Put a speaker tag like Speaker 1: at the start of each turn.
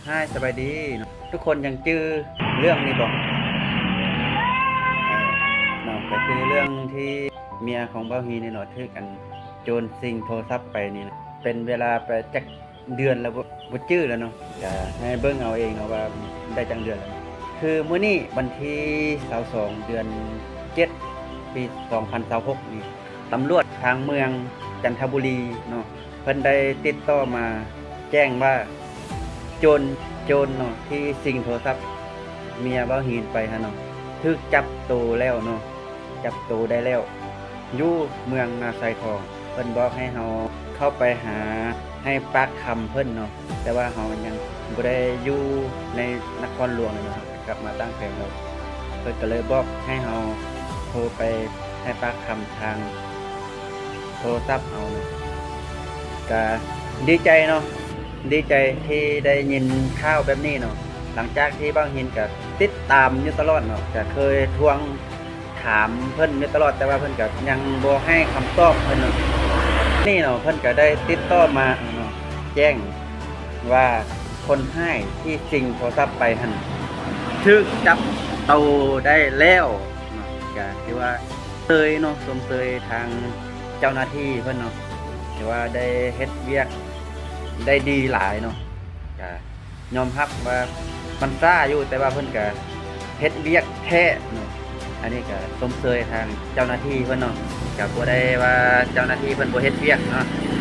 Speaker 1: ให้สบายดีเนาะทุกคนยังจื้อเรื่องนี้บอกเนาะก็คือเรื่องที่เมียของเบ้าฮีนี่เนาะถือกันโจรซิงโทรศัพท์ไปนี่นะเป็นเวลาไปจักเดือนแล้วบ่จื้อแล้วเนาะก็ให้เบิ่งเอาเองเนาะว่าได้จังเดือนแล้วคือมื้อนี้วันที่22เดือน7ปี2026นี่ตำรวจทางเมืองจันทบุรีเนาะเพิ่นได้ติดต่อมาแจ้งว่าโจรเนาะที่สิงโทรศัพท์เมียเบ้าหีนไปฮะเนาะถูกจับตัวแล้วเนาะจับตัวได้แล้วอยู่เมืองนาไซทองเพิ่นบอกให้เฮาเข้าไปหาให้ปากคำเพิ่นเนาะแต่ว่าเฮายังบ่ได้อยู่ในนครหลวงเลยเนาะกลับมาตั้งแคมป์แล้วเพิ่นก็เลยบอกให้เฮาโทรไปให้ปากคำทางโทรศัพท์เอาเนาะก็ดีใจเนาะ ดีใจที่ได้ยินข่าวแบบนี้เนาะหลังจากที่บางหินก็ติดตามอยู่ตลอดเนาะก็เคยทวงถามเพิ่นอยู่ตลอดแต่ว่าเพิ่นก็ยังบ่ให้คำตอบเพิ่นเนาะนี่เนาะเพิ่นก็ได้ติดต่อมาเนาะแจ้งว่าคนให้ที่สิงโทรศัพท์ไปหั่นถูกจับตัวได้แล้วเนาะก็ที่ว่าเตยเนาะสมเตยทางเจ้าหน้าที่เพิ่นเนาะที่ว่าได้เฮ็ดเวียกได้ดีหลายเนาะก็ยอมรับว่ามันซ่าอยู่แต่ว่าเพิ่นก็เฮ็ดเวียกแท้เนาะอันนี้ก็สมเชยทางเจ้าหน้าที่เพิ่นเนาะก็บ่ได้ว่าเจ้าหน้าที่เพิ่นบ่เฮ็ดเวียกเนาะ